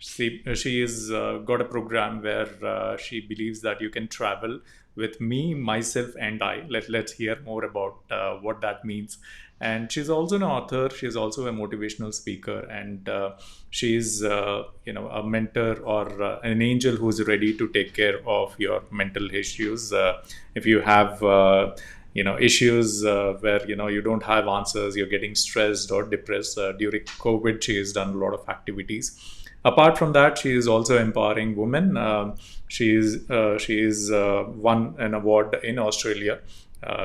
She is got a program where she believes that you can travel with me, myself, and I. Let's hear more about what that means. And she's also an author. She's also a motivational speaker, and she's a mentor or an angel who's ready to take care of your mental issues. If you have issues where you don't have answers, you're getting stressed or depressed during COVID, she has done a lot of activities. Apart from that, she is also empowering women. She is won an award in Australia.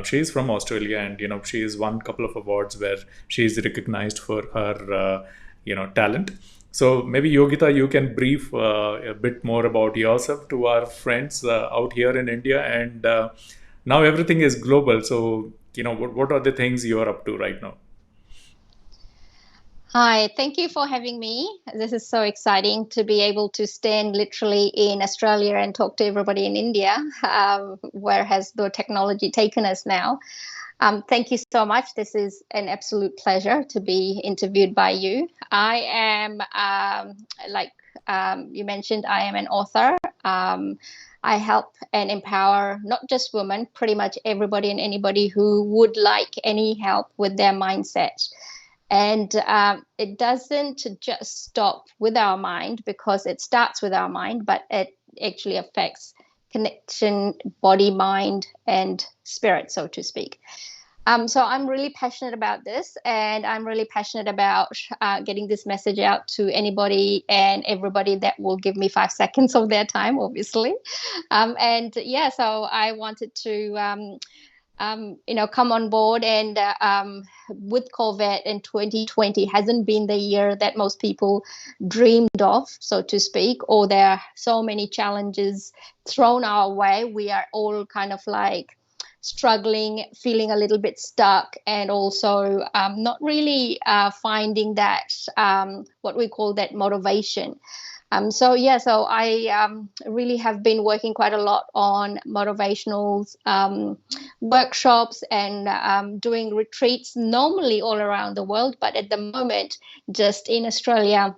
She is from Australia, and she has won a couple of awards where she is recognized for her talent. So maybe Yogita, you can brief a bit more about yourself to our friends out here in India, and now everything is global. So what are the things you are up to right now? Hi, thank you for having me. This is so exciting to be able to stand literally in Australia and talk to everybody in India. Where has the technology taken us now? Thank you so much. This is an absolute pleasure to be interviewed by you. I am, like you mentioned, I am an author. I help and empower not just women, pretty much everybody and anybody who would like any help with their mindset. And it doesn't just stop with our mind, because it starts with our mind, but it actually affects connection, body, mind, and spirit, so to speak. So I'm really passionate about this, and I'm really passionate about getting this message out to anybody and everybody that will give me 5 seconds of their time, obviously. And yeah, so I wanted to come on board. And with COVID in 2020 hasn't been the year that most people dreamed of, so to speak, or there are so many challenges thrown our way. We are all kind of like struggling, feeling a little bit stuck, and also not really finding that what we call that motivation. So I really have been working quite a lot on motivational workshops and doing retreats, normally all around the world, but at the moment, just in Australia.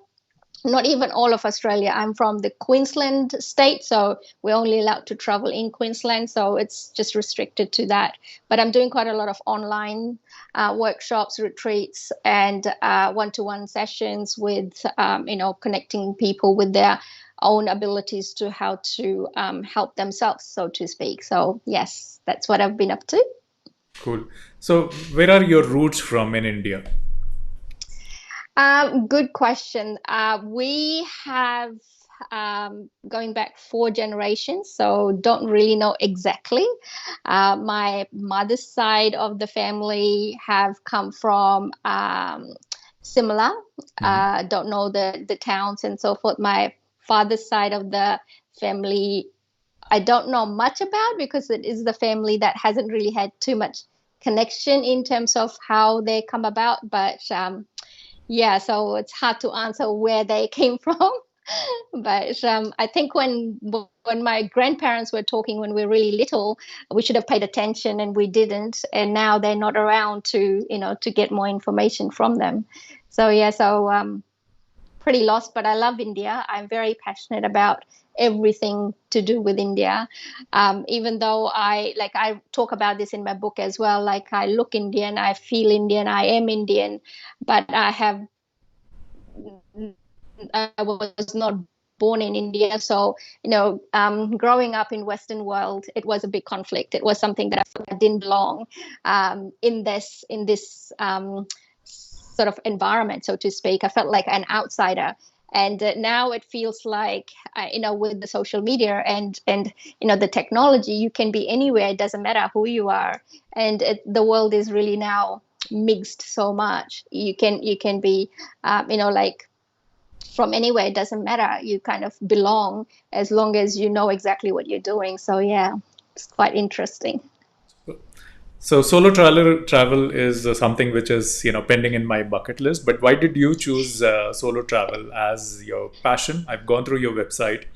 Not even all of Australia. I'm from the Queensland state, so we're only allowed to travel in Queensland, so it's just restricted to that. But I'm doing quite a lot of online workshops, retreats, and one-to-one sessions with, connecting people with their own abilities to how to help themselves, so to speak. So yes, that's what I've been up to. Cool. So where are your roots from in India? Good question. We have going back 4 generations, so don't really know exactly. My mother's side of the family have come from Simla. Don't know the towns and so forth. My father's side of the family, I don't know much about, because it is the family that hasn't really had too much connection in terms of how they come about. But yeah, so it's hard to answer where they came from. But I think when my grandparents were talking when we were really little, we should have paid attention, and we didn't. And now they're not around to get more information from them. So yeah, so pretty lost, but I love India. I'm very passionate about everything to do with India. Even though I talk about this in my book as well, like I look Indian, I feel Indian, I am Indian, but I was not born in India. So, growing up in Western world, it was a big conflict. It was something that I felt I didn't belong in this sort of environment, so to speak. I felt like an outsider. And now it feels like, with the social media and the technology, you can be anywhere. It doesn't matter who you are. And the world is really now mixed so much. You can be, like from anywhere. It doesn't matter. You kind of belong as long as you know exactly what you're doing. So yeah, it's quite interesting. So solo travel is something which is pending in my bucket list. But why did you choose solo travel as your passion? I've gone through your website,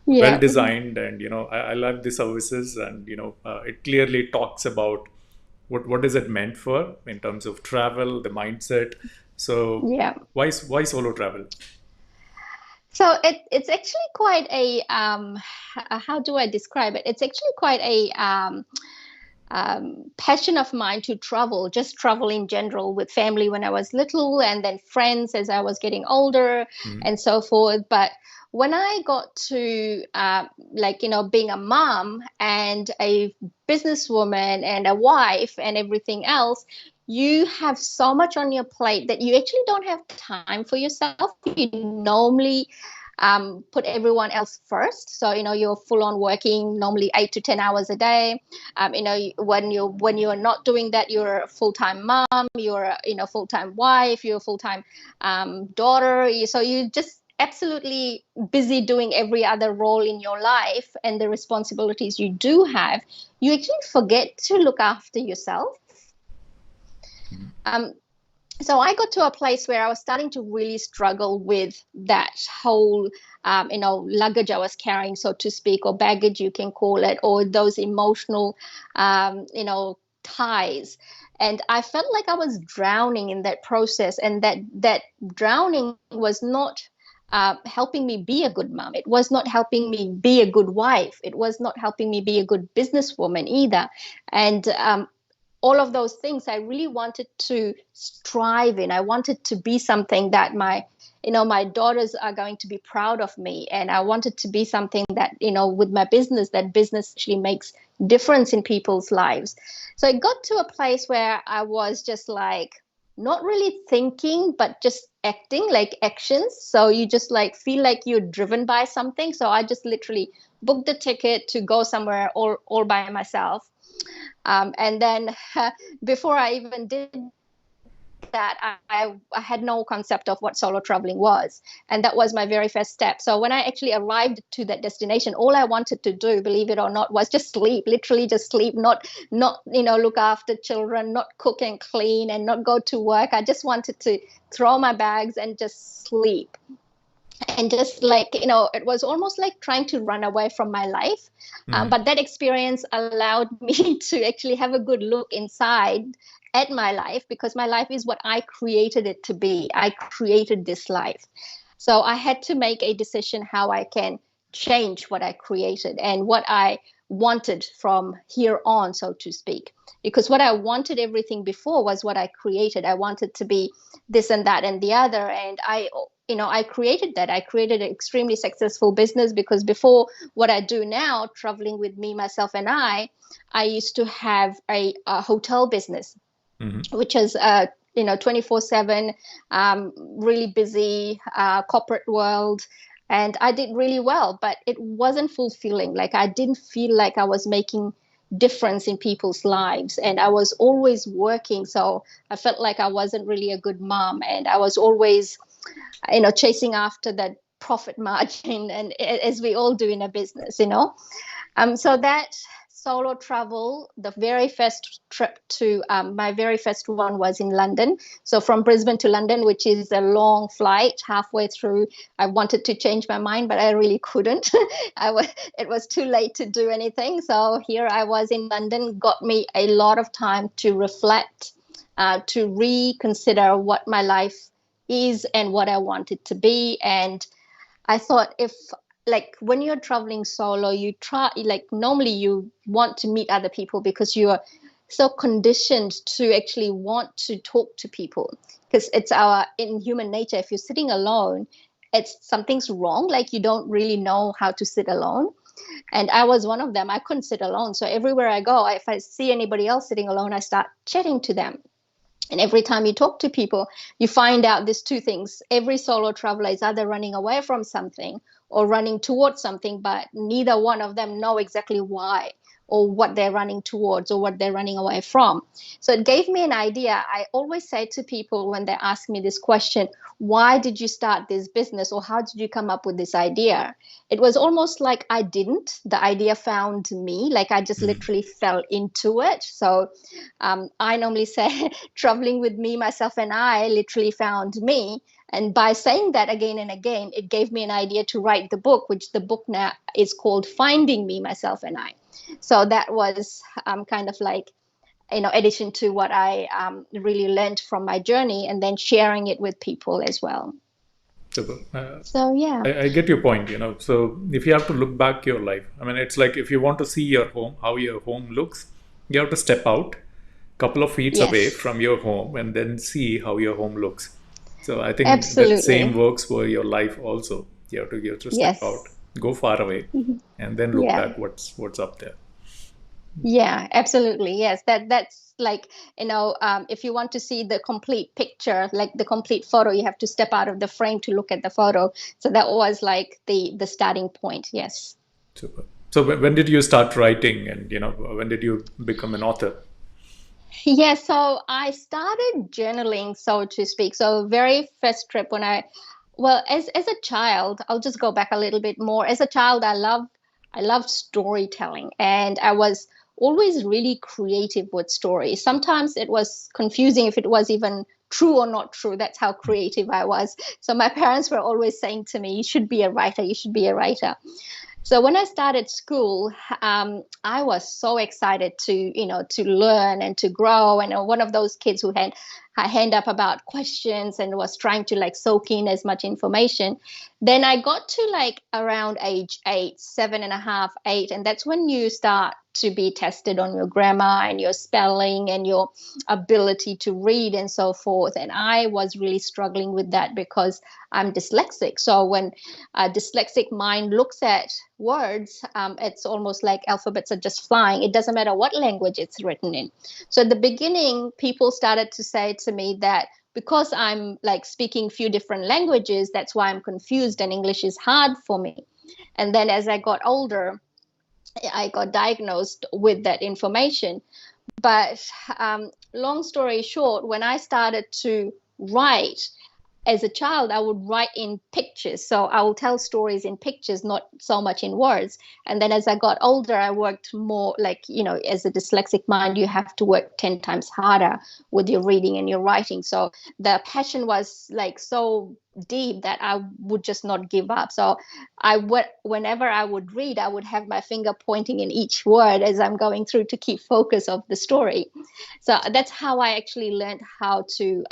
well Yeah. designed, and I love the services, and it clearly talks about what is it meant for in terms of travel, the mindset. So Yeah. why solo travel? So it's actually quite a how do I describe it? It's actually quite a passion of mine to travel, just travel in general with family when I was little, and then friends as I was getting older, Mm-hmm. and so forth. But when I got to like, being a mom and a businesswoman and a wife and everything else, you have so much on your plate that you actually don't have time for yourself. You normally put everyone else first. So, you're full on working normally 8 to 10 hours a day. When you're not doing that, you're a full-time mom, you're a full-time wife, you're a full-time daughter. So you just absolutely busy doing every other role in your life and the responsibilities you do have. You actually forget to look after yourself. Um, so I got to a place where I was starting to really struggle with that whole, luggage I was carrying, so to speak, or baggage, you can call it, or those emotional, ties. And I felt like I was drowning in that process, and that drowning was not helping me be a good mom. It was not helping me be a good wife. It was not helping me be a good businesswoman either. And all of those things I really wanted to strive in. I wanted to be something that my daughters are going to be proud of me. And I wanted to be something that, with my business, that business actually makes difference in people's lives. So it got to a place where I was just like, not really thinking, but just acting, like actions. So you just like feel like you're driven by something. So I just literally booked the ticket to go somewhere all by myself. And then before I even did that, I had no concept of what solo traveling was. And that was my very first step. So when I actually arrived to that destination, all I wanted to do, believe it or not, was just sleep, literally just sleep, not look after children, not cook and clean, and not go to work. I just wanted to throw my bags and just sleep. And just like, it was almost like trying to run away from my life. Mm-hmm. But that experience allowed me to actually have a good look inside at my life, because my life is what I created it to be. I created this life. So I had to make a decision how I can change what I created and what I wanted from here on, so to speak. Because what I wanted everything before was what I created. I wanted to be this and that and the other. And I created that. I created an extremely successful business, because before what I do now, traveling with me, myself, and I used to have a hotel business, Mm-hmm. which is 24/7, really busy corporate world. And I did really well, but it wasn't fulfilling. Like, I didn't feel like I was making difference in people's lives, and I was always working. So I felt like I wasn't really a good mom, and I was always chasing after that profit margin, and as we all do in a business. So that solo travel, the very first trip to my very first one was in London. So from Brisbane to London, which is a long flight. Halfway through, I wanted to change my mind, but I really couldn't. It was too late to do anything. So here I was in London. Got me a lot of time to reflect, to reconsider what my life is and what I want it to be. And I thought, if like when you're traveling solo, you try, like, normally you want to meet other people because you are so conditioned to actually want to talk to people, because it's our in human nature. If you're sitting alone, it's something's wrong. Like, you don't really know how to sit alone. And I was one of them. I couldn't sit alone. So everywhere I go, if I see anybody else sitting alone, I start chatting to them. And every time you talk to people, you find out there's two things. Every solo traveler is either running away from something or running towards something, but neither one of them know exactly why, or what they're running towards, or what they're running away from. So it gave me an idea. I always say to people when they ask me this question, why did you start this business, or how did you come up with this idea? It was almost like I didn't. The idea found me, like I just Mm-hmm. literally fell into it. So I normally say traveling with me, myself, and I literally found me. And by saying that again and again, it gave me an idea to write the book, which the book now is called Finding Me, Myself, and I. So that was kind of like, addition to what I really learned from my journey, and then sharing it with people as well. Super. So yeah. I get your point, you know. So if you have to look back your life, I mean, it's like if you want to see your home, how your home looks, you have to step out couple of feet away Yes, from your home and then see how your home looks. So I think that same absolutely. works for your life also. You have to step out, Yes. go far away, Mhm. and then look Yeah. back what's up there. Yeah, absolutely. Yes, that's like, if you want to see the complete picture, like the complete photo, you have to step out of the frame to look at the photo. So that was like the starting point. Yes. Super. So when did you start writing, and you know when did you become an author? Yeah, so I started journaling, so to speak. So very first trip when well, as a child, I'll just go back a little bit more. As a child, I loved storytelling, and I was always really creative with stories. Sometimes it was confusing if it was even true or not true. That's how creative I was. So my parents were always saying to me, "You should be a writer. You should be a writer." So when I started school, I was so excited to learn and to grow. And one of those kids who had her hand up about questions and was trying to like soak in as much information. Then I got to like around age 8, 7.5, 8, and that's when you start to be tested on your grammar and your spelling and your ability to read and so forth. And I was really struggling with that because I'm dyslexic. So when a dyslexic mind looks at words, it's almost like alphabets are just flying. It doesn't matter what language it's written in. So at the beginning, people started to say to me that because I'm like speaking a few different languages, that's why I'm confused and English is hard for me. And then as I got older, I got diagnosed with that information. But long story short, when I started to write, as a child, I would write in pictures. So I will tell stories in pictures, not so much in words. And then as I got older, I worked more like, as a dyslexic mind, you have to work 10 times harder with your reading and your writing. So the passion was like so deep that I would just not give up. So whenever I would read, I would have my finger pointing in each word as I'm going through to keep focus of the story. So that's how I actually learned how to,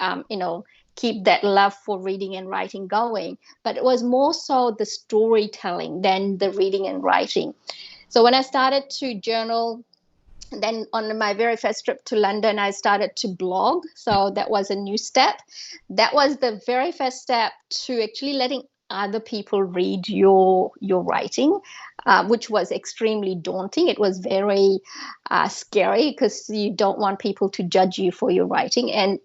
keep that love for reading and writing going. But it was more so the storytelling than the reading and writing. So when I started to journal, then on my very first trip to London, I started to blog. So that was a new step. That was the very first step to actually letting other people read your writing, which was extremely daunting. It was very scary because you don't want people to judge you for your writing, and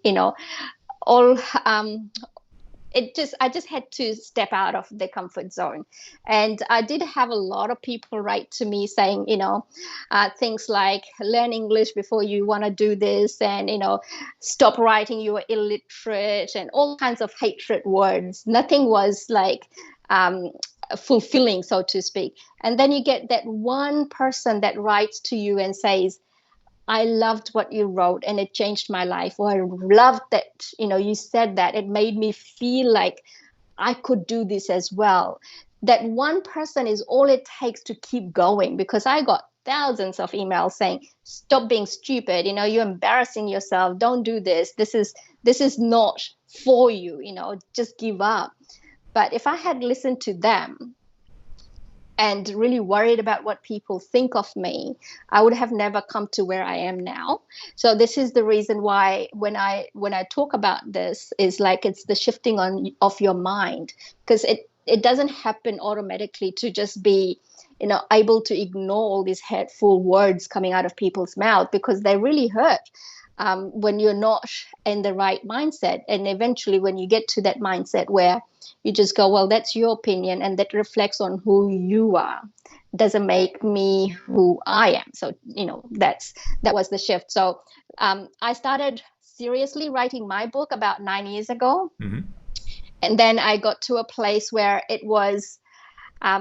all I just had to step out of the comfort zone. And I did have a lot of people write to me saying, things like learn English before you want to do this, and stop writing, you are illiterate, and all kinds of hatred words. Nothing was like fulfilling, so to speak. And then you get that one person that writes to you and says, I loved what you wrote and it changed my life. Or I loved that, you said that. It made me feel like I could do this as well. That one person is all it takes to keep going, because I got thousands of emails saying, stop being stupid, you're embarrassing yourself. Don't do this. This is not for you, just give up. But if I had listened to them and really worried about what people think of me, I would have never come to where I am now. So this is the reason why when I talk about this, is like it's the shifting on of your mind, because it doesn't happen automatically to just be able to ignore all these hurtful words coming out of people's mouth, because they really hurt when you're not in the right mindset. And eventually when you get to that mindset where you just go, well, that's your opinion and that reflects on who you are, doesn't make me who I am. So that was the shift. So I started seriously writing my book about 9 years ago, Hmm. and then I got to a place where it was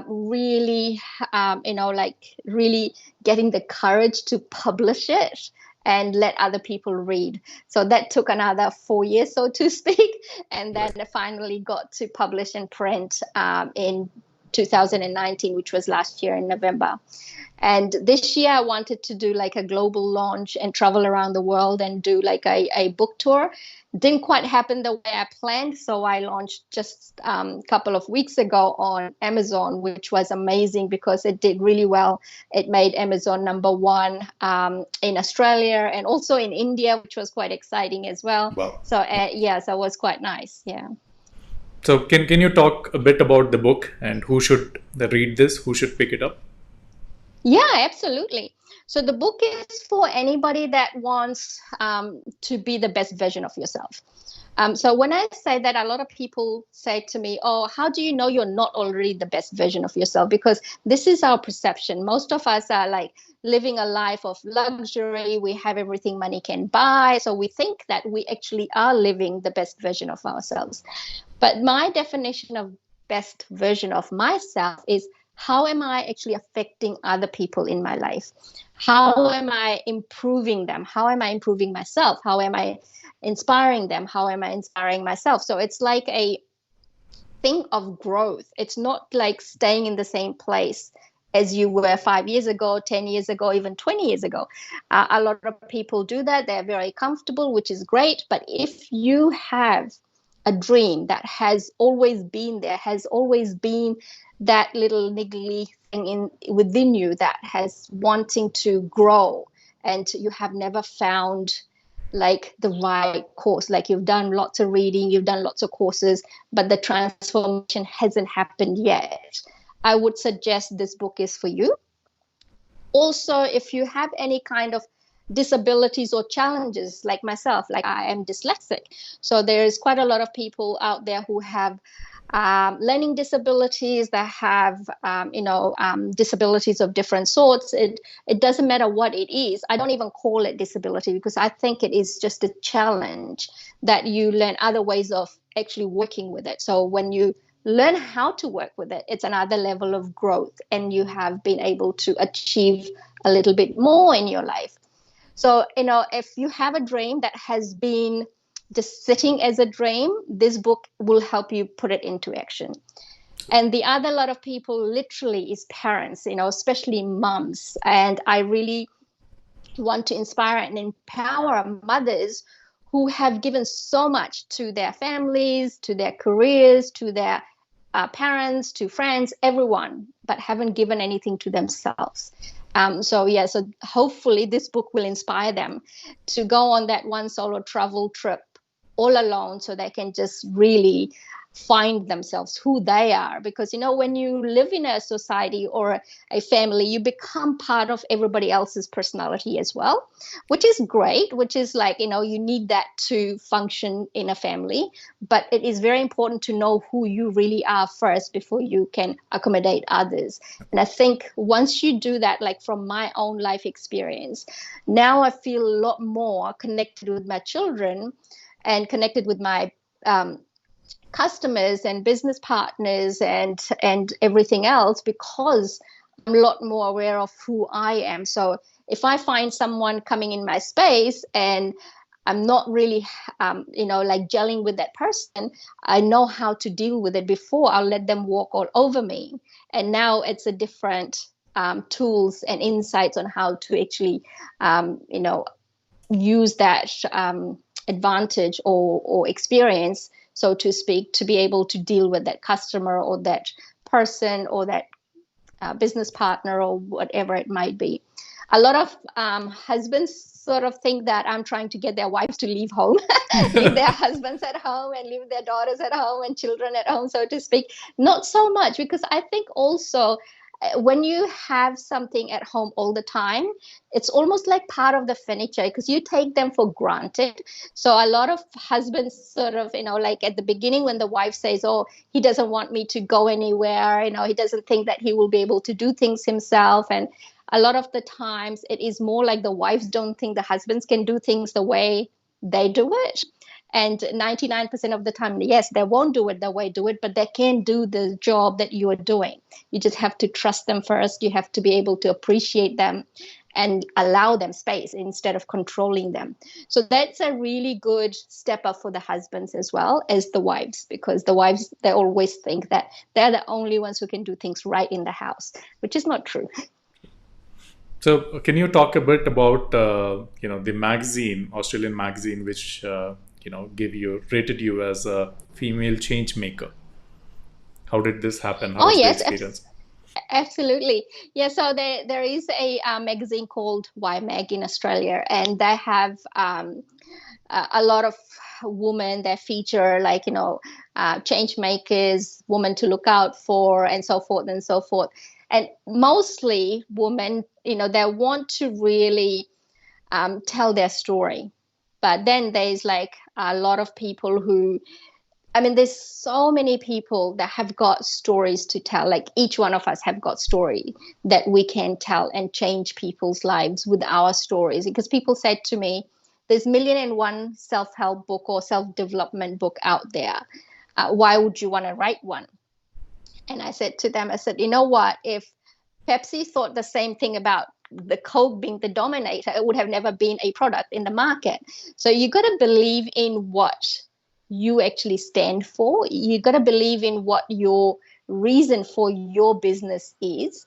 really, like really getting the courage to publish it and let other people read. So that took another 4 years, so to speak, and then Right. I finally got to publish and print in 2019, which was last year in November. And this year I wanted to do like a global launch and travel around the world and do like a book tour. Didn't quite happen the way I planned. So I launched just a couple of weeks ago on Amazon, which was amazing because it did really well. It made Amazon #1 in Australia and also in India, which was quite exciting as well. Wow. So so it was quite nice. Yeah. So can you talk a bit about the book and who should read this? Who should pick it up? Yeah, absolutely. So the book is for anybody that wants to be the best version of yourself. So when I say that, a lot of people say to me, oh, how do you know you're not already the best version of yourself? Because this is our perception. Most of us are like living a life of luxury. We have everything money can buy. So we think that we actually are living the best version of ourselves. But my definition of best version of myself is, how am I actually affecting other people in my life? How am I improving them? How am I improving myself? How am I inspiring them? How am I inspiring myself? So it's like a thing of growth. It's not like staying in the same place as you were 5 years ago, 10 years ago, even 20 years ago. A lot of people do that. They're very comfortable, which is great. But if you have a dream that has always been there, has always been that little niggly thing within you that has wanting to grow, and you have never found like the right course, like you've done lots of reading, you've done lots of courses, but the transformation hasn't happened yet, I would suggest this book is for you. Also, if you have any kind of disabilities or challenges like myself, like I am dyslexic, so there's quite a lot of people out there who have learning disabilities, that have disabilities of different sorts. It doesn't matter what it is. I don't even call it disability, because I think it is just a challenge that you learn other ways of actually working with it. So when you learn how to work with it, it's another level of growth, and you have been able to achieve a little bit more in your life. So, if you have a dream that has been just sitting as a dream, this book will help you put it into action. And the other lot of people literally is parents, especially moms. And I really want to inspire and empower mothers who have given so much to their families, to their careers, to their parents, to friends, everyone, but haven't given anything to themselves. So hopefully this book will inspire them to go on that one solo travel trip all alone, so they can just really find themselves, who they are. Because when you live in a society or a family, you become part of everybody else's personality as well, which is great, which is like, you need that to function in a family. But it is very important to know who you really are first before you can accommodate others. And I think once you do that, like from my own life experience, now I feel a lot more connected with my children and connected with my customers and business partners and everything else, because I'm a lot more aware of who I am. So if I find someone coming in my space and I'm not really, like gelling with that person, I know how to deal with it before I'll let them walk all over me. And now it's a different tools and insights on how to actually, use that advantage or experience, so to speak, to be able to deal with that customer or that person or that business partner or whatever it might be. A lot of husbands sort of think that I'm trying to get their wives to leave home, leave their husbands at home and leave their daughters at home and children at home, so to speak. Not so much, because I think also when you have something at home all the time, it's almost like part of the furniture, because you take them for granted. So a lot of husbands sort of, like at the beginning when the wife says, oh, he doesn't want me to go anywhere, he doesn't think that he will be able to do things himself. And a lot of the times it is more like the wives don't think the husbands can do things the way they do it. And 99% of the time, yes, they won't do it the way do it, but they can do the job that you are doing. You just have to trust them first. You have to be able to appreciate them. and allow them space instead of controlling them. So that's a really good step up for the husbands as well as the wives, because the wives, they always think that they're the only ones who can do things right in the house, which is not true. So, can you talk a bit about the magazine, Australian magazine, which rated you as a female change maker? How did this happen? How Oh, was the yes, experience? absolutely. Yeah, so there is a magazine called YMAG in Australia, and they have a lot of women that feature, like, change makers, women to look out for, and so forth and so forth. And mostly women, they want to really tell their story. But then there's like a lot of people who, I mean, there's so many people that have got stories to tell. Like each one of us have got story that we can tell and change people's lives with our stories. Because people said to me, there's million and one self-help book or self-development book out there. Why would you want to write one? And I said to them, I said, you know what? If Pepsi thought the same thing about the Coke being the dominator, it would have never been a product in the market. So you got to believe in what you actually stand for. You got to believe in what your reason for your business is.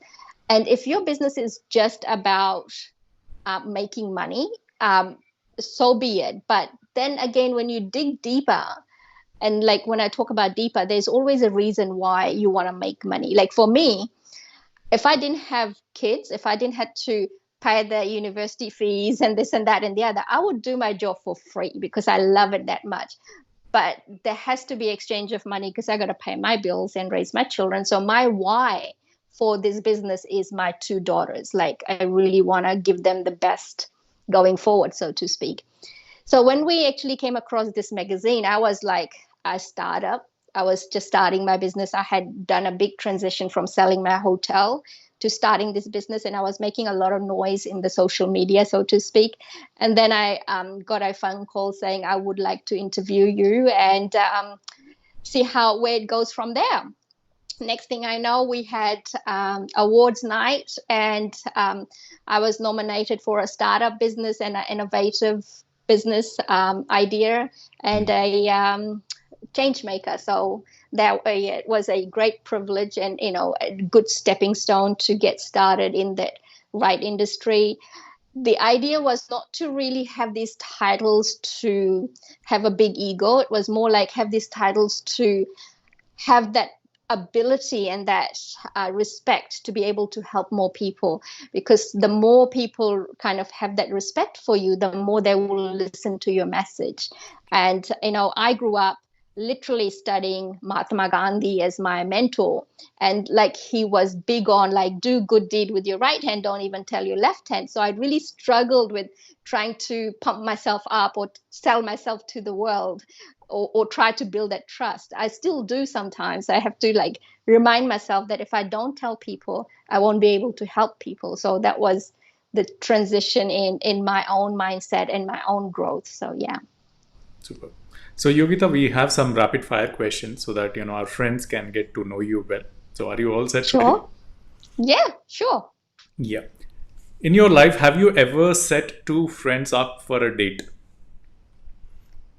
And if your business is just about making money, so be it. But then again, when you dig deeper, and like when I talk about deeper, there's always a reason why you want to make money. Like for me, if I didn't have kids, if I didn't have to pay the university fees and this and that and the other, I would do my job for free because I love it that much. But there has to be exchange of money because I got to pay my bills and raise my children. So my why for this business is my two daughters. Like I really want to give them the best going forward, so to speak. So when we actually came across this magazine, I was like a startup. I was just starting my business. I had done a big transition from selling my hotel to starting this business, and I was making a lot of noise in the social media, so to speak. And then I got a phone call saying I would like to interview you and see where it goes from there. Next thing I know, we had awards night, and I was nominated for a startup business and an innovative business idea and a change maker. So that it was a great privilege and a good stepping stone to get started in that right industry. The idea was not to really have these titles to have a big ego. It was more like have these titles to have that ability and that respect to be able to help more people, because the more people kind of have that respect for you, the more they will listen to your message. And I grew up literally studying Mahatma Gandhi as my mentor, and like he was big on like do good deed with your right hand, don't even tell your left hand. So I really struggled with trying to pump myself up or sell myself to the world, or try to build that trust. I still do sometimes. I have to like remind myself that if I don't tell people, I won't be able to help people. So that was the transition in my own mindset and my own growth. So yeah. Super. So, Yogita, we have some rapid fire questions so that our friends can get to know you well. So, are you all set ready? Sure. Yeah, sure. Yeah. In your life, have you ever set two friends up for a date?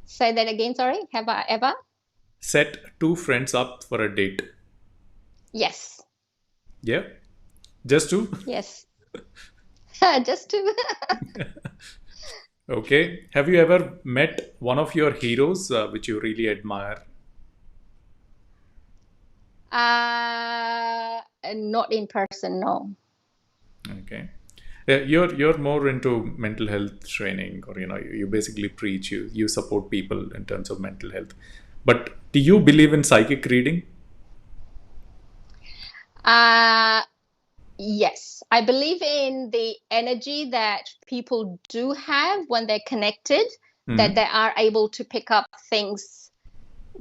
Say that again. Sorry. Have I ever? Set two friends up for a date. Yes. Yeah. Just two? Yes. Just to. Okay. Have you ever met one of your heroes which you really admire? Not in person. No. Okay. Yeah, you're more into mental health training, or you basically preach, you support people in terms of mental health. But do you believe in psychic reading? Uh Yes, I believe in the energy that people do have when they're connected, that Hmm. they are able to pick up things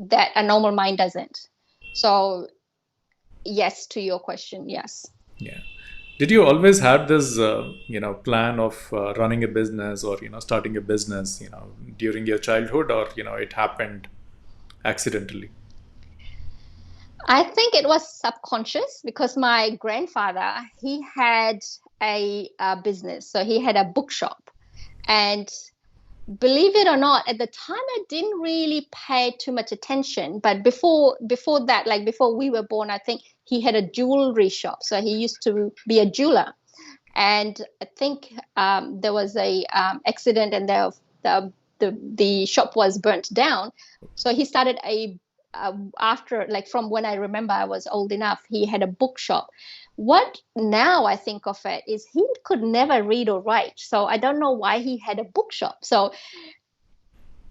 that a normal mind doesn't. So, yes to your question, yes. Yeah. Did you always have this plan of running a business, or starting a business during your childhood, or it happened accidentally? I think it was subconscious because my grandfather, he had a business. So he had a bookshop. And believe it or not, at the time I didn't really pay too much attention. But before that, like before we were born, I think he had a jewelry shop. So he used to be a jeweler. And I think there was a accident, and the shop was burnt down. So he started after, like, from when I remember I was old enough, he had a bookshop. What now I think of it is he could never read or write, so I don't know why he had a bookshop. So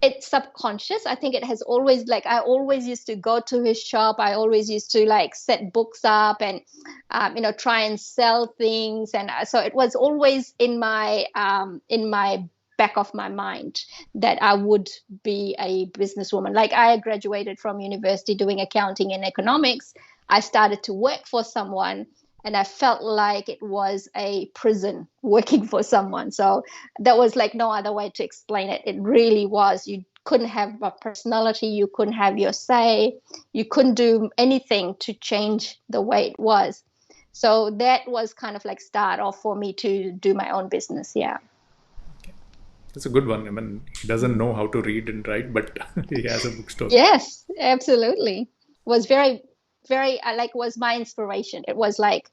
it's subconscious. I think it has always, like, I always used to go to his shop. I always used to like set books up and try and sell things. And so it was always in my back of my mind that I would be a businesswoman. Like, I graduated from university doing accounting and economics. I started to work for someone, and I felt like it was a prison working for someone. So there was like no other way to explain it. It really was. You couldn't have a personality, you couldn't have your say, you couldn't do anything to change the way it was. So that was kind of like start off for me to do my own business. Yeah. That's a good one. I mean, he doesn't know how to read and write, but he has a bookstore. Yes, absolutely. Was very, very, like, was my inspiration. It was like,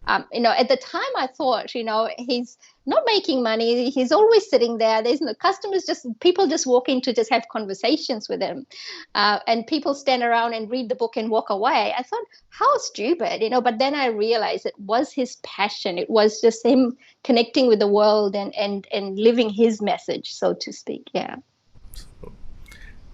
at the time I thought, he's not making money. He's always sitting there. There's no customers, just people just walk in to just have conversations with him. And people stand around and read the book and walk away. I thought, how stupid, but then I realized it was his passion. It was just him connecting with the world and living his message, so to speak. Yeah.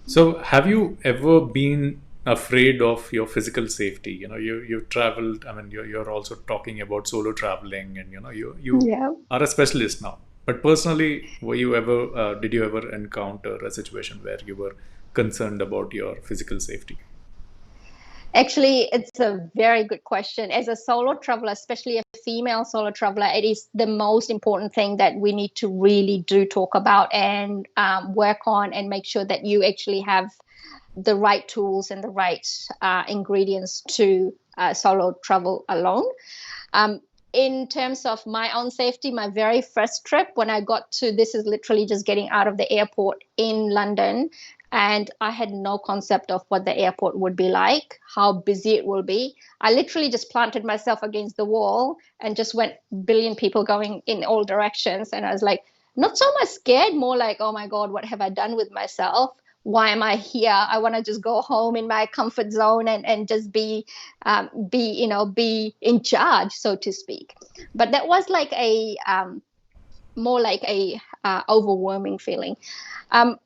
So, have you ever been afraid of your physical safety? You've traveled. I mean, you're also talking about solo traveling, and you Yeah. are a specialist now. But personally, did you ever encounter a situation where you were concerned about your physical safety? Actually, it's a very good question. As a solo traveler, especially a female solo traveler, it is the most important thing that we need to really do talk about and work on, and make sure that you actually have the right tools and the right ingredients to solo travel alone. Um, in terms of my own safety, my very first trip, when I got to, this is literally just getting out of the airport in London, and I had no concept of what the airport would be like, how busy it will be. I literally just planted myself against the wall and just went billion people going in all directions. And I was like, not so much scared, more like, oh my God, what have I done with myself? Why am I here? I want to just go home in my comfort zone and just be in charge, so to speak. But that was like a more like a overwhelming feeling. Um,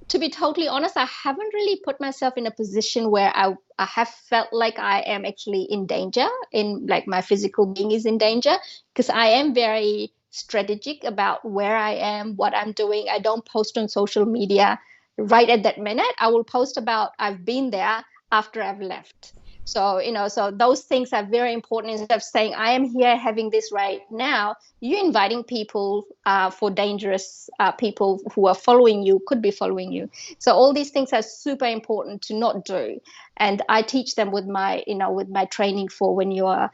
to be totally honest, I haven't really put myself in a position where I have felt like I am actually in danger, in like my physical being is in danger, because I am very strategic about where I am, what I'm doing. I don't post on social media right at that minute. I will post about I've been there after I've left. So, so those things are very important. Instead of saying, I am here having this right now, you're inviting people for dangerous people who are following you, could be following you. So all these things are super important to not do. And I teach them with my training for when you are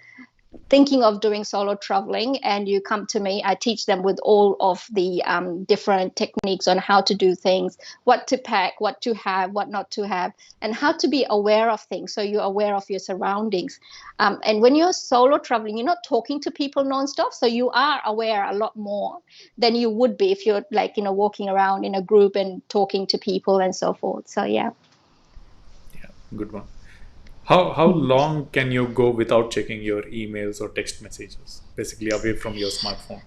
thinking of doing solo traveling and you come to me, I teach them with all of the different techniques on how to do things, what to pack, what to have, what not to have, and how to be aware of things. So you're aware of your surroundings. And when you're solo traveling, you're not talking to people nonstop. So you are aware a lot more than you would be if you're like, walking around in a group and talking to people and so forth. So, yeah. Yeah, good one. How long can you go without checking your emails or text messages? Basically, away from your smartphone.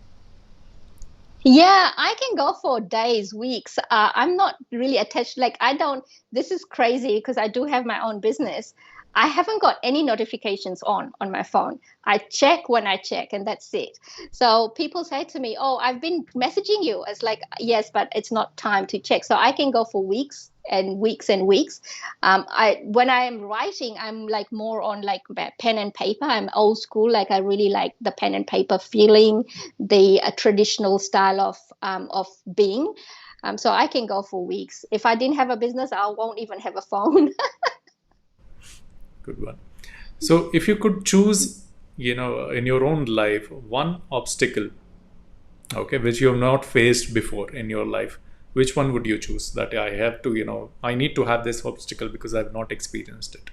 Yeah, I can go for days, weeks. I'm not really attached. Like, I don't, this is crazy because I do have my own business. I haven't got any notifications on my phone. I check when I check, and that's it. So people say to me, "Oh, I've been messaging you." It's like, yes, but it's not time to check. So I can go for weeks and weeks and weeks. I when I am writing, I'm like more on like pen and paper. I'm old school. Like, I really like the pen and paper feeling, the traditional style of being. So I can go for weeks. If I didn't have a business, I won't even have a phone. Good one. So if you could choose, in your own life, one obstacle, okay, which you have not faced before in your life, which one would you choose? That I have to, I need to have this obstacle because I've not experienced it.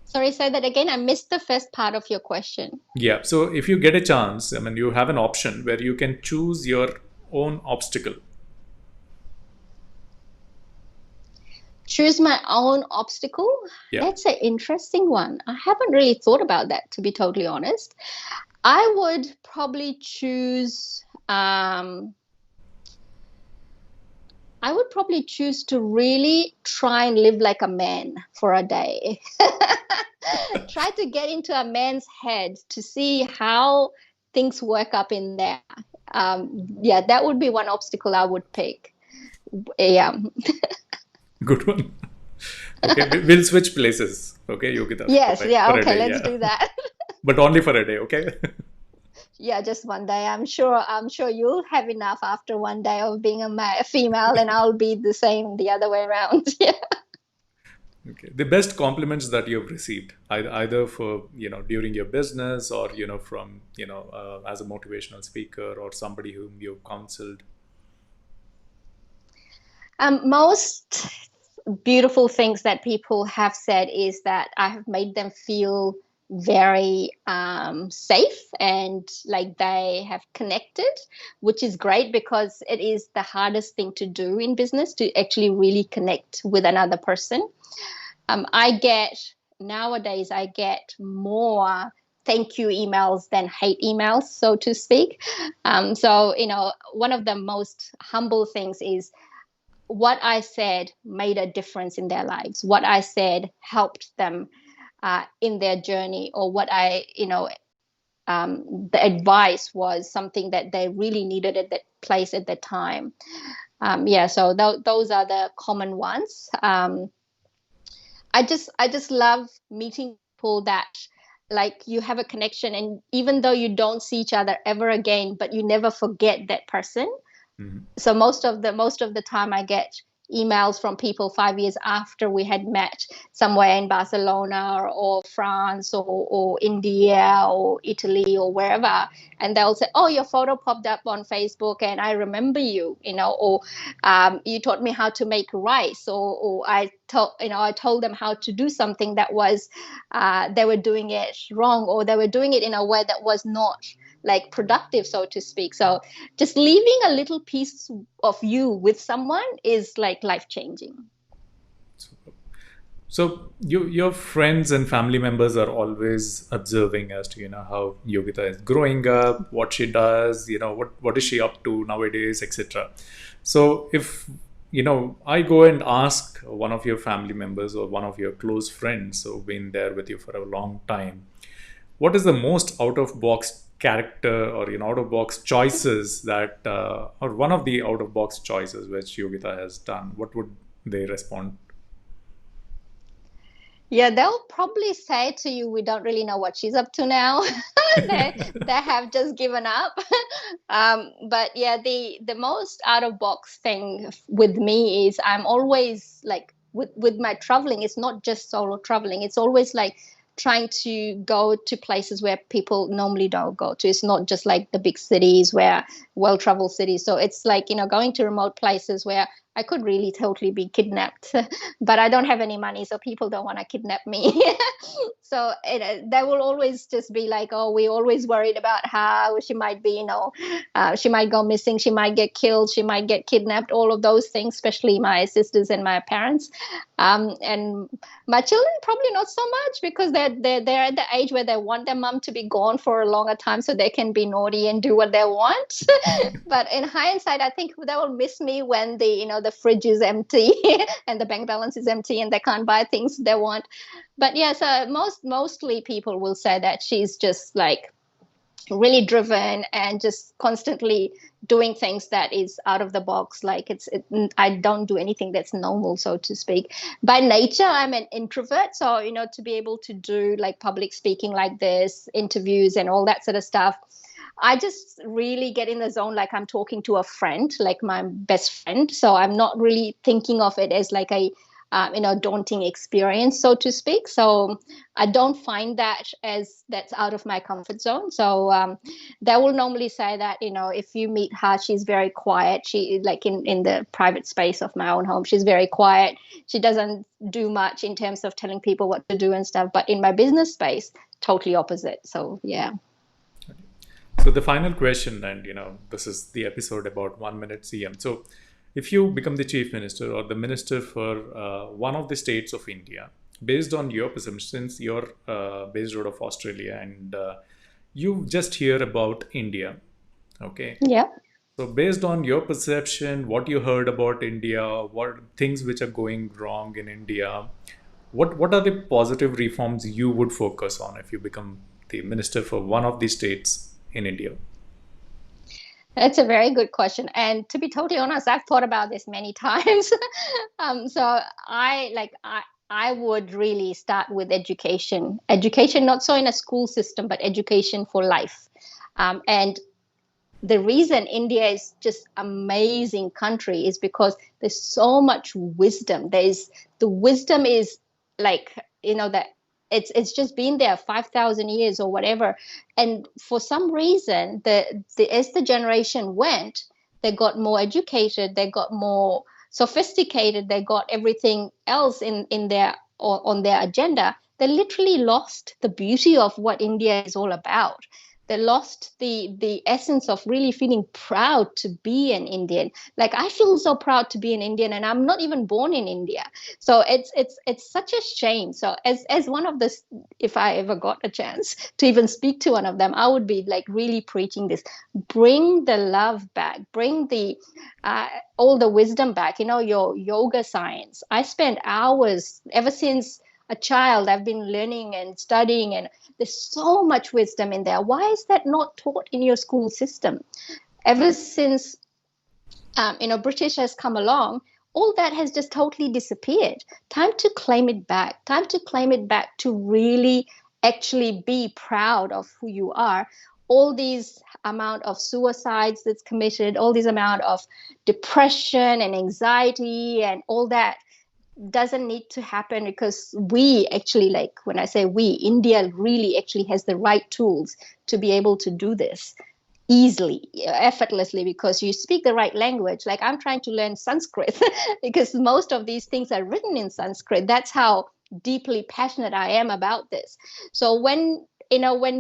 Sorry, say that again. I missed the first part of your question. Yeah. So if you get a chance, I mean, you have an option where you can choose your own obstacle. Choose my own obstacle? Yeah. That's an interesting one. I haven't really thought about that, to be totally honest. I would probably choose. I would probably choose to really try and live like a man for a day. Try to get into a man's head to see how things work up in there. Yeah, that would be one obstacle I would pick. Yeah. Good one. Okay, we'll switch places. Okay, Yogita, Yes, yeah, for a okay, day. let's Yeah, do that. but only for a day. Okay. Yeah, just one day. I'm sure you'll have enough after one day of being a female, and I'll be the same the other way around. Yeah. Okay. The best compliments that you've received, either for during your business, or from as a motivational speaker, or somebody whom you've counseled. Most beautiful things that people have said is that I have made them feel very safe and like they have connected, which is great because it is the hardest thing to do in business, to actually really connect with another person. Nowadays, I get more thank you emails than hate emails, so to speak. So, one of the most humble things is what I said made a difference in their lives. What I said helped them in their journey, or the advice was something that they really needed at that place at that time. Yeah, so those are the common ones. I just love meeting people that like you have a connection, and even though you don't see each other ever again, but you never forget that person. Mhm. So most of the time I get emails from people 5 years after we had met somewhere in Barcelona or France or India or Italy or wherever, and they'll say, oh, your photo popped up on Facebook and I remember you, or you taught me how to make rice, or I told them how to do something that was they were doing it wrong, or they were doing it in a way that was not like productive, so to speak. So just leaving a little piece of you with someone is like life changing. So your friends and family members are always observing as to how Yogita is growing up, what she does, what is she up to nowadays, etc. So if I go and ask one of your family members or one of your close friends who've been there with you for a long time, what is the most out of box character, or out of box choices that or one of the out of box choices which Yogita has done, what would they respond? Yeah, they'll probably say to you, we don't really know what she's up to now. They have just given up. But yeah, the most out of box thing with me is I'm always like with my traveling, it's not just solo traveling. It's always like trying to go to places where people normally don't go to. It's not just like the big cities where well-traveled cities. So it's like, going to remote places where I could really totally be kidnapped, but I don't have any money, so people don't want to kidnap me. So they will always just be like, oh, we're always worried about how she might be, she might go missing, she might get killed, she might get kidnapped, all of those things, especially my sisters and my parents. And my children probably not so much, because they're at the age where they want their mom to be gone for a longer time so they can be naughty and do what they want. But in hindsight, I think they will miss me when the fridge is empty and the bank balance is empty and they can't buy things they want. But yes, mostly people will say that she's just like really driven and just constantly doing things that is out of the box. Like I don't do anything that's normal, so to speak. By nature, I'm an introvert, so to be able to do like public speaking like this, interviews and all that sort of stuff, I just really get in the zone, like I'm talking to a friend, like my best friend. So I'm not really thinking of it as like daunting experience, so to speak. So I don't find that as that's out of my comfort zone. So they will normally say that, if you meet her, she's very quiet. She, like, in the private space of my own home, she's very quiet. She doesn't do much in terms of telling people what to do and stuff. But in my business space, totally opposite. So yeah. So the final question, and this is the episode about 1 minute CM. So if you become the chief minister or the minister for one of the states of India, based on your perception, since you're based out of Australia, and you just hear about India, okay? Yeah. So based on your perception, what you heard about India, what things which are going wrong in India, what are the positive reforms you would focus on if you become the minister for one of the states in India? That's a very good question. And to be totally honest, I've thought about this many times. So I would really start with education. Education, not so in a school system, but education for life. And the reason India is just amazing country is because there's so much wisdom. The wisdom is like, that it's just been there 5,000 years or whatever. And for some reason, as the generation went, they got more educated, they got more sophisticated, they got everything else in their or on their agenda. They literally lost the beauty of what India is all about. They lost the essence of really feeling proud to be an Indian. Like, I feel so proud to be an Indian, and I'm not even born in India. So it's such a shame. So as one of the, if I ever got a chance to even speak to one of them, I would be like really preaching this: bring the love back, bring the all the wisdom back. Your yoga science. I spent hours ever since a child. I've been learning and studying, and there's so much wisdom in there. Why is that not taught in your school system? Ever since British has come along, all that has just totally disappeared. Time to claim it back. Time to claim it back, to really actually be proud of who you are. All these amount of suicides that's committed, all this amount of depression and anxiety and all that doesn't need to happen, because we actually, like, when I say we, India really actually has the right tools to be able to do this easily, effortlessly, because you speak the right language. Like, I'm trying to learn Sanskrit because most of these things are written in Sanskrit. That's how deeply passionate I am about this. So when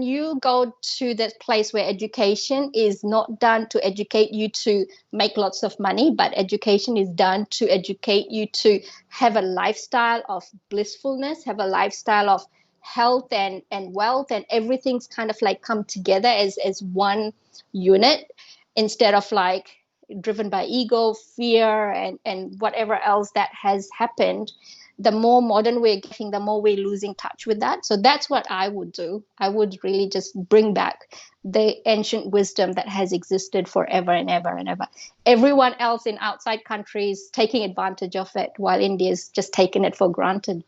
you go to that place where education is not done to educate you to make lots of money, but education is done to educate you to have a lifestyle of blissfulness, have a lifestyle of health and wealth, and everything's kind of like come together as one unit, instead of like driven by ego, fear, and whatever else that has happened. The more modern we're getting, the more we're losing touch with that. So that's what I would do. I would really just bring back the ancient wisdom that has existed forever and ever and ever. Everyone else in outside countries taking advantage of it, while India's just taken it for granted.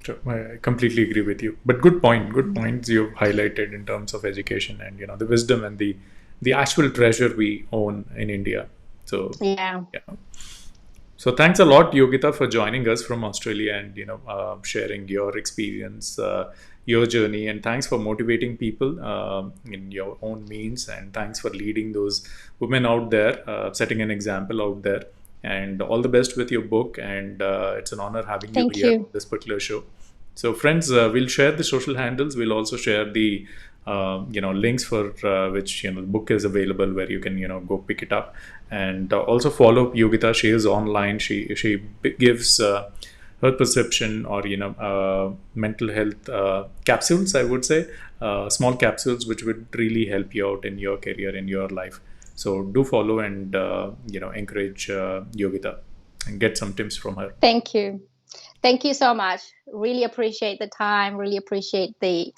Sure, I completely agree with you. But good point. Good points you've highlighted in terms of education and the wisdom and the actual treasure we own in India. So Yeah. yeah. So thanks a lot, Yogita, for joining us from Australia and sharing your experience, your journey, and thanks for motivating people in your own means, and thanks for leading those women out there, setting an example out there. And all the best with your book. And it's an honor having you Thank here on you. this particular show. So, friends, we'll share the social handles. We'll also share the links for which the book is available, where you can go pick it up, and also follow Yogita. She is online. She gives her perception, or mental health capsules, I would say, small capsules which would really help you out in your career, in your life. So do follow and encourage Yogita and get some tips from her. Thank you. Thank you so much. Really appreciate the time. Really appreciate the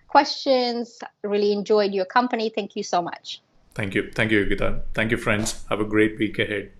questions. Really enjoyed your company. Thank you so much. Thank you, Yogita. Thank you, friends. Have a great week ahead.